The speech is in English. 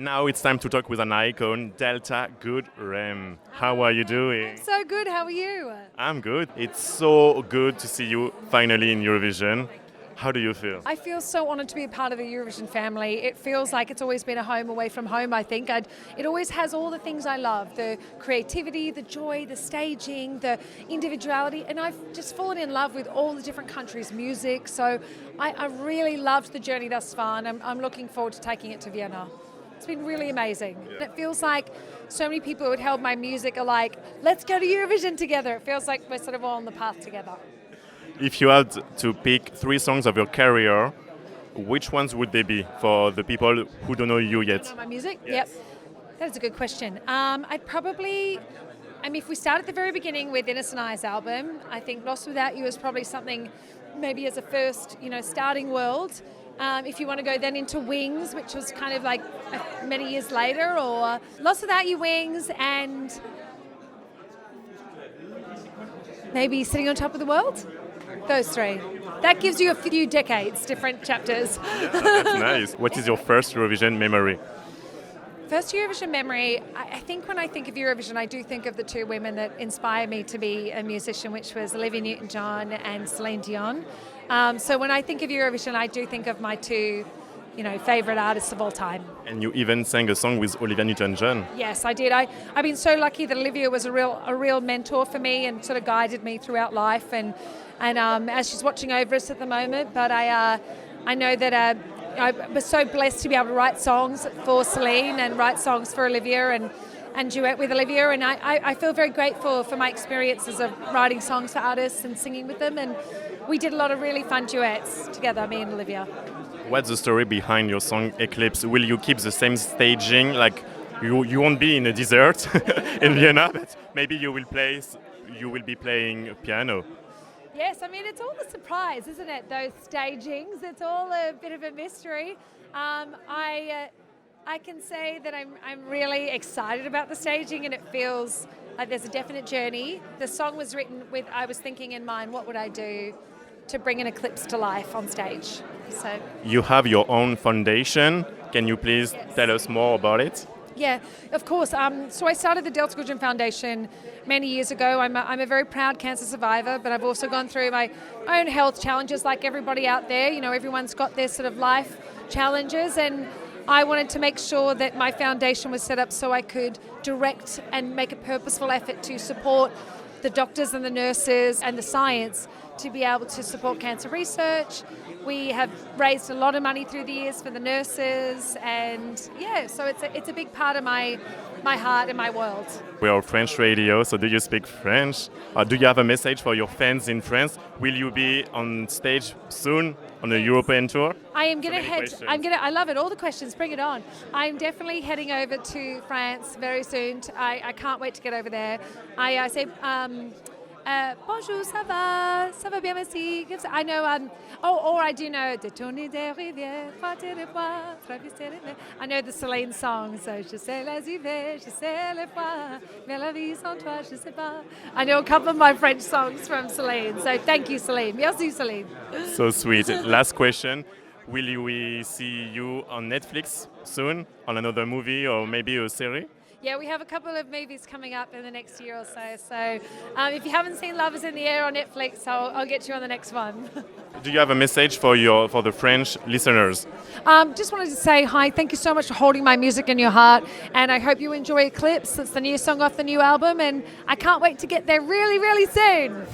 Now it's time to talk with an icon, Delta Goodrem. How are you doing? So good, how are you? I'm good. It's so good to see you finally in Eurovision. How do you feel? I feel so honoured to be a part of the Eurovision family. It feels like it's always been a home away from home, I think. It always has all the things I love, the creativity, the joy, the staging, the individuality, and I've just fallen in love with all the different countries' music. So I really loved the journey thus far, and I'm looking forward to taking it to Vienna. It's been really amazing. Yeah. It feels like so many people who had held my music are like, let's go to Eurovision together. It feels like we're sort of all on the path together. If you had to pick 3 songs of your career, which ones would they be for the people who don't know you yet? Know my music? Yes. Yep. That's a good question. I'd probably, if we start at the very beginning with Ines and I's album, I think Lost Without You is probably something maybe as a first, starting world. If you want to go then into Wings, which was kind of like many years later, or Lost Without You, Wings, and maybe Sitting on Top of the World. Those 3. That gives you a few decades, different chapters. Yeah, that's nice. What is your first Eurovision memory? First Eurovision memory, I think when I think of Eurovision, I do think of the 2 women that inspired me to be a musician, which was Olivia Newton-John and Celine Dion. So when I think of Eurovision, I do think of my 2, favourite artists of all time. And you even sang a song with Olivia Newton-John. Yes, I did. I've been so lucky that Olivia was a real mentor for me and sort of guided me throughout life. And as she's watching over us at the moment, but I know that I was so blessed to be able to write songs for Celine and write songs for Olivia and duet with Olivia, and I feel very grateful for my experiences of writing songs for artists and singing with them, and we did a lot of really fun duets together, me and Olivia. What's the story behind your song Eclipse? Will you keep the same staging? Like you won't be in a desert in Vienna, but maybe you will be playing piano. Yes, it's all a surprise, isn't it? Those stagings, it's all a bit of a mystery. I can say that I'm really excited about the staging, and it feels like there's a definite journey. The song was written with, I was thinking in mind, what would I do to bring an eclipse to life on stage? So you have your own foundation. Can you please tell us more about it? Yeah, of course. So I started the Delta Goodrem Foundation many years ago. I'm a very proud cancer survivor, but I've also gone through my own health challenges like everybody out there. Everyone's got their sort of life challenges, and I wanted to make sure that my foundation was set up so I could direct and make a purposeful effort to support the doctors and the nurses and the science to be able to support cancer research. We have raised a lot of money through the years for the nurses, and so it's a big part of my heart and my world. We are French radio, so do you speak French? Do you have a message for your fans in France? Will you be on stage soon on a European tour? I am going to head. I love it. All the questions, bring it on. I'm definitely heading over to France very soon. I can't wait to get over there. I say. Bonjour, ça va bien, merci. I know, or I do know, Détourner des rivières, frotter les bois, traverser les mers. I know the Celine song, so je sais les hivers, je sais les froids, mais la vie sans toi, je sais pas. I know a couple of my French songs from Celine, so thank you, Celine. Merci, Celine. So sweet. Last question. Will we see you on Netflix soon, on another movie or maybe a series? Yeah, we have a couple of movies coming up in the next year or so. So if you haven't seen Love is in the Air on Netflix, I'll get you on the next one. Do you have a message for the French listeners? Just wanted to say hi. Thank you so much for holding my music in your heart. And I hope you enjoy Eclipse. It's the new song off the new album. And I can't wait to get there really, really soon.